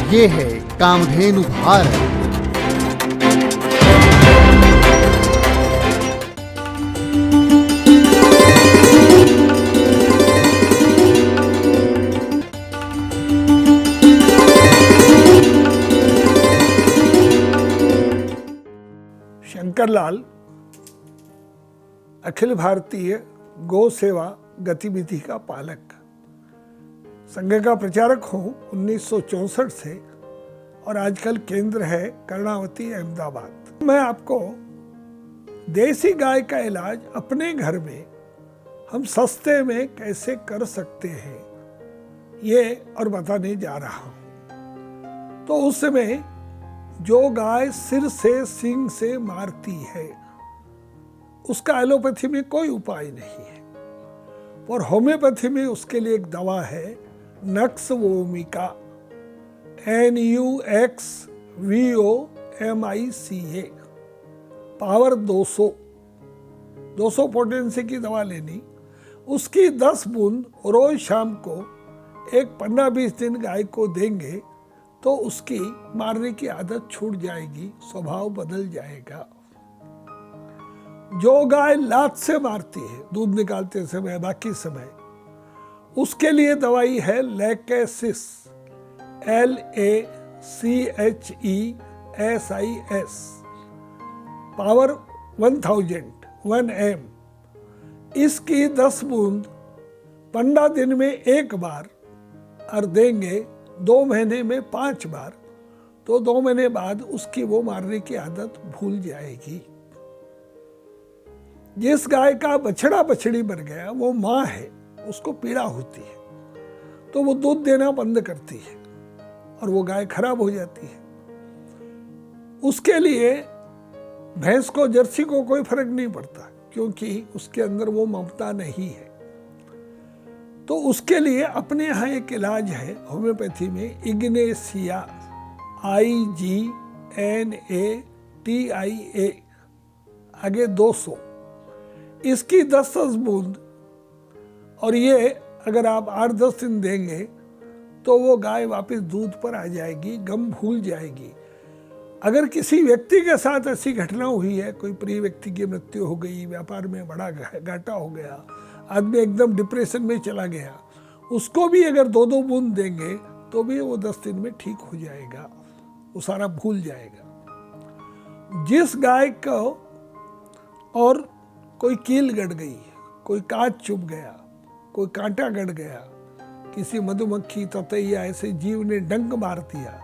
ये है कामधेनु भारत। शंकरलाल अखिल भारतीय गौ सेवा गतिविधि का पालक, संघ का प्रचारक हूँ 1964 से और आजकल केंद्र है कर्णावती अहमदाबाद। मैं आपको देसी गाय का इलाज अपने घर में हम सस्ते में कैसे कर सकते हैं ये और बताने जा रहा हूँ। तो उस समय जो गाय सिर से सींग से मारती है उसका एलोपैथी में कोई उपाय नहीं है, और होम्योपैथी में उसके लिए एक दवा है nux vomica, NUXVOMICA, power 200 potency की दवा लेनी। उसकी 10 बूंद रोज शाम को एक 15-20 दिन गाय को देंगे तो उसकी मारने की आदत छूट जाएगी, स्वभाव बदल जाएगा। जो गाय लात से मारती है दूध निकालते समय बाकी समय, उसके लिए दवाई है लैकेसिस, LACHESIS, पावर 1000 1M। इसकी 10 बूंद 15 दिन में एक बार और देंगे 2 महीने में 5 बार, तो 2 महीने बाद उसकी वो मारने की आदत भूल जाएगी। जिस गाय का बछड़ा बछड़ी मर गया वो माँ है, उसको पीड़ा होती है तो वो दूध देना बंद करती है और वो गाय खराब हो जाती है। उसके लिए भैंस को जर्सी को कोई फर्क नहीं पड़ता क्योंकि उसके अंदर वो ममता नहीं है। तो उसके लिए अपने यहाँ एक इलाज है होम्योपैथी में, इग्नेसिया, IGNATIA, आगे 200। इसकी 10 बूंद, और ये अगर आप 8-10 दिन देंगे तो वो गाय वापस दूध पर आ जाएगी, गम भूल जाएगी। अगर किसी व्यक्ति के साथ ऐसी घटना हुई है, कोई प्रिय व्यक्ति की मृत्यु हो गई, व्यापार में बड़ा घाटा हो गया, आदमी एकदम डिप्रेशन में चला गया, उसको भी अगर 2-2 बूंद देंगे तो भी वो 10 दिन में ठीक हो जाएगा, वो सारा भूल जाएगा। जिस गाय को और कोई कील गड़ गई, कोई कांच चुभ गया, कोई कांटा गड़ गया, किसी मधुमक्खी ततैया ऐसे जीव ने डंक मार दिया,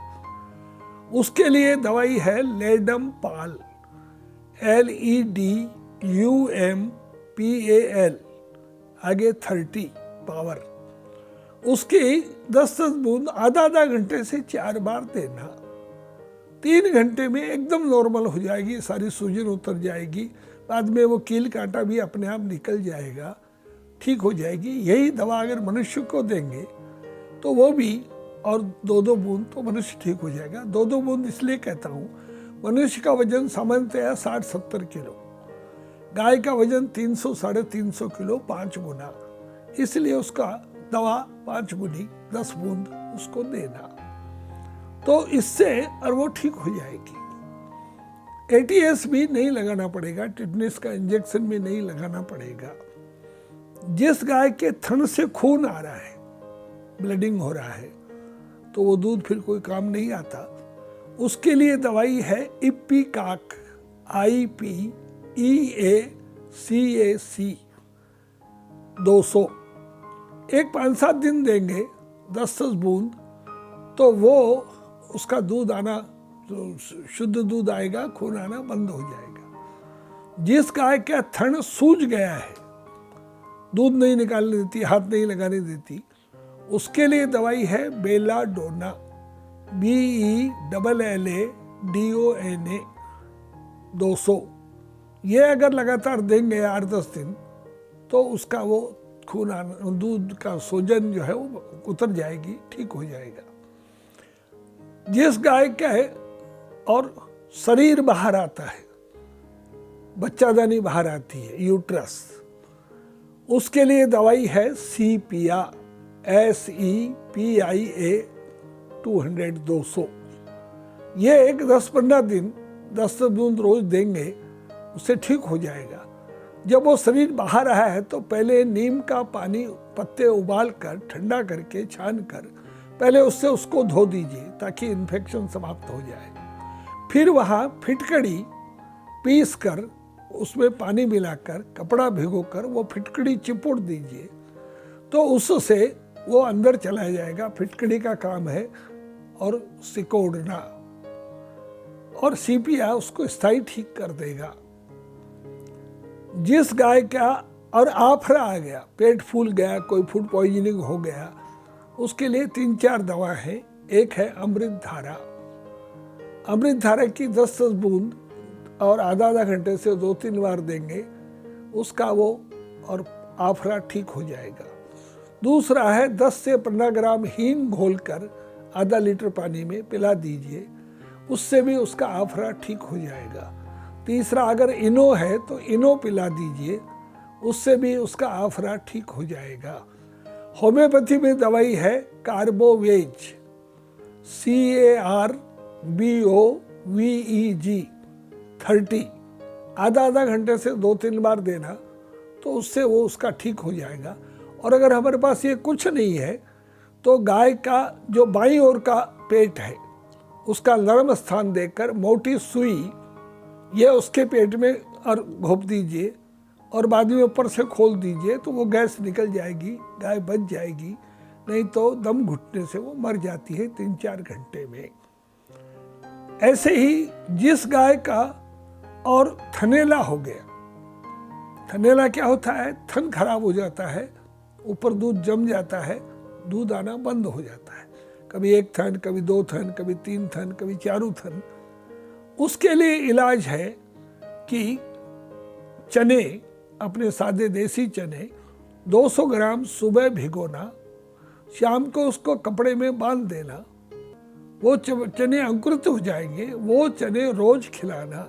उसके लिए दवाई है लेडम पाल, LEDUMPAL, आगे 30 पावर। उसकी 10 बूंद आधा घंटे से 4 बार देना। 3 घंटे में एकदम नॉर्मल हो जाएगी, सारी सूजन उतर जाएगी, बाद में वो कील कांटा भी अपने आप निकल जाएगा, ठीक हो जाएगी। यही दवा अगर मनुष्य को देंगे तो वो भी, और 2-2 बूंद तो मनुष्य ठीक हो जाएगा। 2-2 बूंद इसलिए कहता हूँ, मनुष्य का वजन सामान्यतः 60-70 किलो, गाय का वजन 300-350 किलो, 5 गुना, इसलिए उसका दवा 5 गुनी 10 बूंद उसको देना, तो इससे और वो ठीक हो जाएगी। ATS भी नहीं लगाना पड़ेगा, टिटनेस का इंजेक्शन भी नहीं लगाना पड़ेगा। जिस गाय के थन से खून आ रहा है, ब्लीडिंग हो रहा है, तो वो दूध फिर कोई काम नहीं आता, उसके लिए दवाई है इप्पीकाक, IPEACAC 200। एक 5-7 दिन देंगे 10 बूंद तो वो उसका दूध आना, शुद्ध दूध आएगा, खून आना बंद हो जाएगा। जिस गाय का थन सूज गया है, दूध नहीं निकालने देती, हाथ नहीं लगाने देती, उसके लिए दवाई है बेलाडोना, BELLADONA 200। ये अगर लगातार देंगे 8-10 दिन तो उसका वो खून आना, दूध का सूजन जो है वो उतर जाएगी, ठीक हो जाएगा। जिस गाय का है और शरीर बाहर आता है, बच्चादानी बाहर आती है, यूट्रस, उसके लिए दवाई है सीपिया, SEPIA 200 200 ये एक 10-15 दिन 10 बूंद रोज देंगे, उससे ठीक हो जाएगा। जब वो शरीर बाहर आया है तो पहले नीम का पानी पत्ते उबाल कर ठंडा करके छान कर पहले उससे उसको धो दीजिए ताकि इन्फेक्शन समाप्त हो जाए। फिर वहाँ फिटकड़ी पीस कर उसमें पानी मिलाकर कपड़ा भिगोकर वो फिटकड़ी चिपुड़ दीजिए, तो उससे वो अंदर चला जाएगा। फिटकड़ी का काम है और सिकोड़ना, और सीपिया उसको स्थायी ठीक कर देगा। जिस गाय का और आफरा आ गया, पेट फूल गया, कोई फूड पॉइजनिंग हो गया, उसके लिए 3-4 दवा है। एक है अमृत धारा। अमृत धारा की 10-10 बूंद और आधा घंटे से 2-3 बार देंगे, उसका वो और आफरा ठीक हो जाएगा। दूसरा है 10 से 15 ग्राम हींग घोलकर आधा लीटर पानी में पिला दीजिए, उससे भी उसका आफरा ठीक हो जाएगा। तीसरा, अगर इनो है तो इनो पिला दीजिए, उससे भी उसका आफरा ठीक हो जाएगा। होम्योपैथी में दवाई है कार्बोवेज, CARBOVEG 30, आधा घंटे से 2-3 बार देना, तो उससे वो उसका ठीक हो जाएगा। और अगर हमारे पास ये कुछ नहीं है तो गाय का जो बाईं ओर का पेट है उसका नरम स्थान देकर मोटी सुई ये उसके पेट में और घोप दीजिए और बाद में ऊपर से खोल दीजिए, तो वो गैस निकल जाएगी, गाय बच जाएगी। नहीं तो दम घुटने से वो मर जाती है 3-4 घंटे में। ऐसे ही जिस गाय का और थनेला हो गया, थनेला क्या होता है, थन खराब हो जाता है, ऊपर दूध जम जाता है, दूध आना बंद हो जाता है, कभी 1 थन, कभी 2 थन, कभी 3 थन, कभी 4 थन। उसके लिए इलाज है कि चने, अपने सादे देसी चने 200 ग्राम सुबह भिगोना, शाम को उसको कपड़े में बांध देना, वो चने अंकुरित हो जाएंगे, वो चने रोज खिलाना,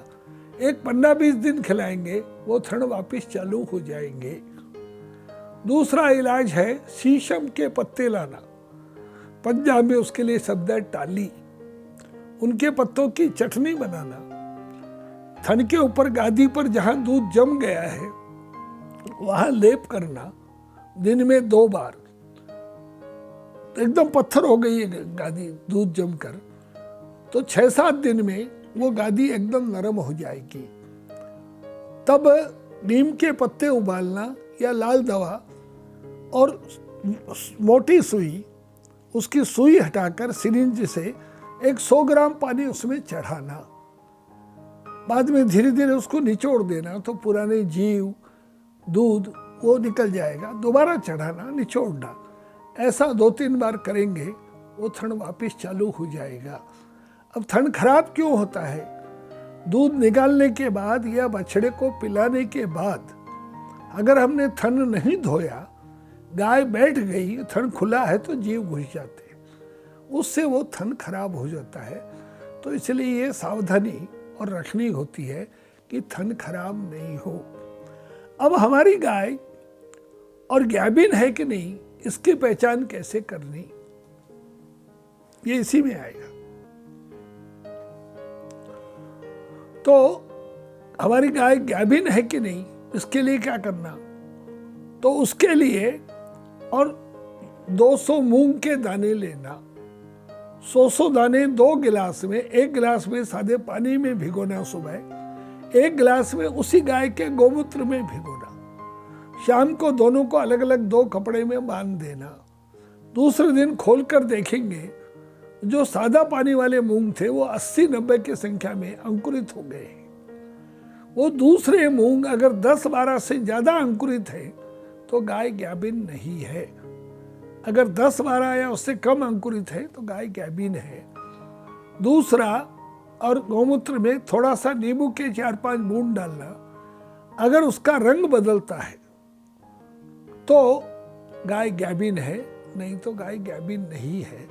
एक 15-20 दिन खिलाएंगे, वो थन वापस चालू हो जाएंगे। दूसरा इलाज है शीशम के पत्ते लाना, पंजाब में उसके लिए शब्द है टाली, उनके पत्तों की चटनी बनाना, थन के ऊपर गादी पर जहाँ दूध जम गया है वहाँ लेप करना, दिन में 2 बार। एकदम पत्थर हो गई है गादी दूध जमकर, तो 6-7 दिन में वो गादी एकदम नरम हो जाएगी। तब नीम के पत्ते उबालना या लाल दवा और मोटी सुई, उसकी सुई हटाकर सिरिंज से 100 ग्राम पानी उसमें चढ़ाना, बाद में धीरे धीरे उसको निचोड़ देना, तो पुराने जीव दूध वो निकल जाएगा। दोबारा चढ़ाना, निचोड़ना, ऐसा 2-3 बार करेंगे, वो थन वापस चालू हो जाएगा। अब थन खराब क्यों होता है? दूध निकालने के बाद या बछड़े को पिलाने के बाद अगर हमने थन नहीं धोया, गाय बैठ गई, थन खुला है तो जीव घुस जाते हैं, उससे वो थन खराब हो जाता है। तो इसलिए ये सावधानी और रखनी होती है कि थन खराब नहीं हो। अब हमारी गाय और गैबिन है कि नहीं, इसकी पहचान कैसे करनी, ये इसी में आएगा। तो हमारी गाय गैबिन है कि नहीं, इसके लिए क्या करना, तो उसके लिए और 200 मूंग के दाने लेना, 100 दाने 2 गिलास में, 1 गिलास में सादे पानी में भिगोना सुबह, 1 गिलास में उसी गाय के गोमूत्र में भिगोना, शाम को दोनों को अलग अलग 2 कपड़े में बांध देना। दूसरे दिन खोलकर देखेंगे, जो सादा पानी वाले मूंग थे वो 80-90 की संख्या में अंकुरित हो गए। वो दूसरे मूंग अगर 10-12 से ज़्यादा अंकुरित है तो गाय गैबिन नहीं है। अगर 10-12 या उससे कम अंकुरित है तो गाय गैबिन है। दूसरा, और गौमूत्र में थोड़ा सा नींबू के 4-5 बूंद डालना, अगर उसका रंग बदलता है तो गाय गैबिन है, नहीं तो गाय गैबिन नहीं है।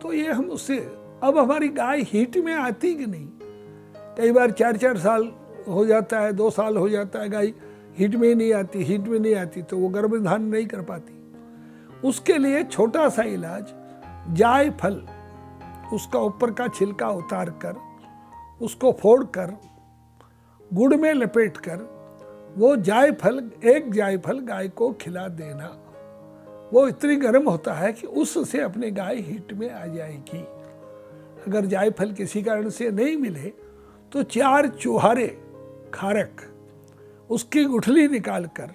तो ये हम उससे, अब हमारी गाय हीट में आती कि नहीं, कई बार 4-4 साल हो जाता है, 2 साल हो जाता है, गाय हीट में ही नहीं आती, हीट में नहीं आती तो वो गर्भधारण नहीं कर पाती। उसके लिए छोटा सा इलाज, जायफल उसका ऊपर का छिलका उतार कर उसको फोड़ कर गुड़ में लपेट कर वो एक जायफल गाय को खिला देना। वो इतनी गर्म होता है कि उससे अपनी गाय हीट में आ जाएगी। अगर जायफल किसी कारण से नहीं मिले तो 4 चुहारे खारक उसकी गुठली निकाल कर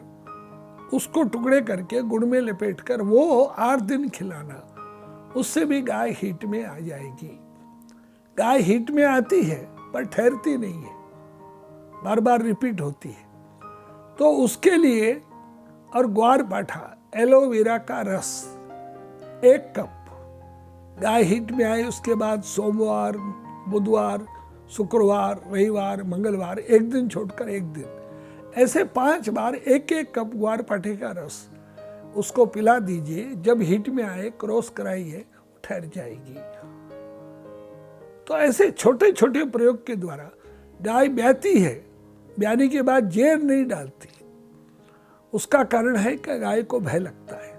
उसको टुकड़े करके गुड़ में लपेट कर वो 8 दिन खिलाना, उससे भी गाय हीट में आ जाएगी। गाय हीट में आती है पर ठहरती नहीं है, बार बार रिपीट होती है। तो उसके लिए और ग्वार पाठा एलोवेरा का रस 1 कप, गाय हीट में आए उसके बाद सोमवार, बुधवार, शुक्रवार, रविवार, मंगलवार, एक दिन छोड़कर एक दिन, ऐसे 5 बार 1-1 कप ग्वार पाठे का रस उसको पिला दीजिए। जब हीट में आए क्रॉस कराइए, ठहर जाएगी। तो ऐसे छोटे छोटे प्रयोग के द्वारा गाय ब्याती है, ब्याने के बाद जेर नहीं डालती। उसका कारण है कि गाय को भय लगता है,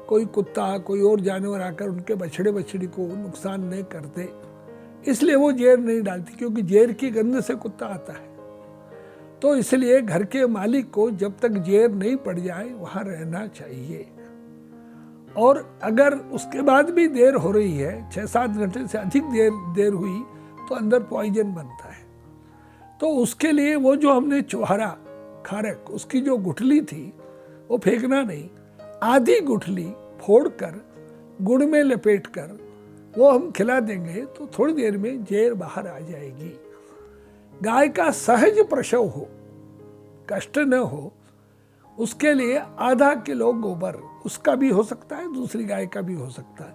कोई कुत्ता कोई और जानवर आकर उनके बछड़े बछड़ी को नुकसान नहीं करते, इसलिए वो जेर नहीं डालती, क्योंकि जेर की गंध से कुत्ता आता है। तो इसलिए घर के मालिक को जब तक जेर नहीं पड़ जाए वहाँ रहना चाहिए। और अगर उसके बाद भी देर हो रही है, 6-7 घंटे से अधिक देर हुई, तो अंदर पॉइजन बनता है। तो उसके लिए वो जो हमने चुहारा खारक उसकी जो गुठली थी वो फेंकना नहीं, आधी गुठली फोड़कर गुड़ में लपेट कर वो हम खिला देंगे तो थोड़ी देर में जेर बाहर आ जाएगी। गाय का सहज प्रसव हो, कष्ट न हो, उसके लिए आधा किलो गोबर, उसका भी हो सकता है, दूसरी गाय का भी हो सकता है,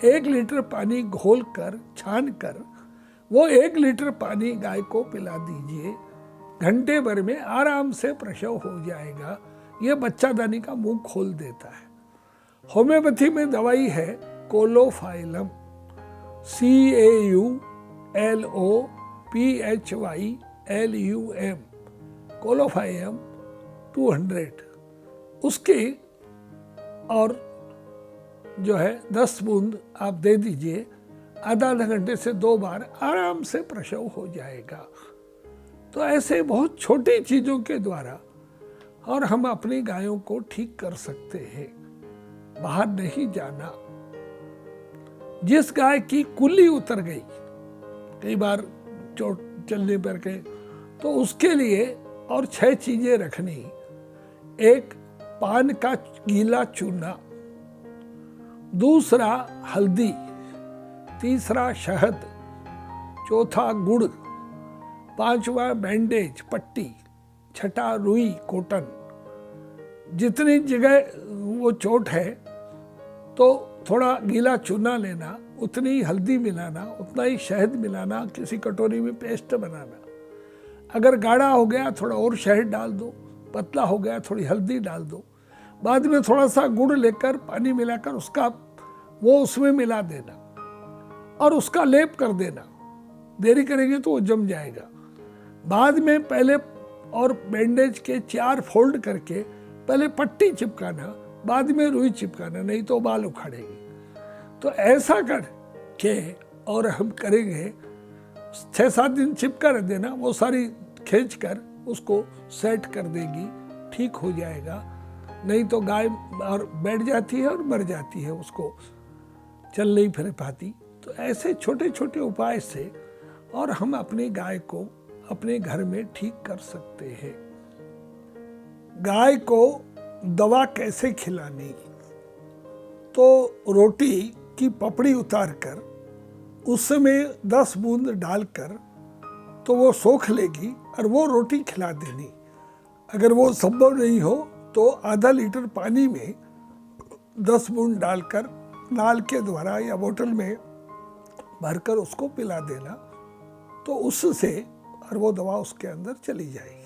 1 लीटर पानी घोल कर छान कर वो 1 लीटर पानी गाय को पिला दीजिए। घंटे भर में आराम से प्रसव हो जाएगा। ये बच्चादानी का मुंह खोल देता है। होम्योपैथी में दवाई है कोलोफाइलम, CAULOPHYLUM, कोलोफाइलम 200, उसकी और जो है 10 बूंद आप दे दीजिए। आधा घंटे से 2 बार आराम से प्रसव हो जाएगा। तो ऐसे बहुत छोटी चीज़ों के द्वारा और हम अपनी गायों को ठीक कर सकते हैं। बाहर नहीं जाना। जिस गाय की कुल्ली उतर गई कई बार चोट चलने पर के, तो उसके लिए और 6 चीजें रखनी। 1 पान का गीला चूना, दूसरा हल्दी, तीसरा शहद, चौथा गुड़, 5वां बैंडेज पट्टी, 6ठा रुई कॉटन। जितनी जगह वो चोट है तो थोड़ा गीला चूना लेना, उतनी ही हल्दी मिलाना, उतना ही शहद मिलाना, किसी कटोरी में पेस्ट बनाना। अगर गाढ़ा हो गया थोड़ा और शहद डाल दो, पतला हो गया थोड़ी हल्दी डाल दो। बाद में थोड़ा सा गुड़ लेकर पानी मिलाकर उसका वो उसमें मिला देना और उसका लेप कर देना। देरी करेंगे तो वो जम जाएगा। बाद में पहले और बैंडेज के 4 फोल्ड करके पहले पट्टी चिपकाना, बाद में रुई चिपकाना, नहीं तो बाल उखाड़ेगी। तो ऐसा करके और हम करेंगे, 6-7 दिन चिपका रख देना, वो सारी खींच कर उसको सेट कर देगी, ठीक हो जाएगा। नहीं तो गाय और बैठ जाती है और मर जाती है, उसको चल नहीं फिर पाती। तो ऐसे छोटे छोटे उपाय से और हम अपनी गाय को अपने घर में ठीक कर सकते हैं। गाय को दवा कैसे खिलानी? तो रोटी की पपड़ी उतारकर उसमें 10 बूंद डालकर तो वो सोख लेगी और वो रोटी खिला देनी। अगर वो संभव नहीं हो तो आधा लीटर पानी में 10 बूंद डालकर नाल के द्वारा या बोतल में भरकर उसको पिला देना, तो उससे और वो दवा उसके अंदर चली जाएगी।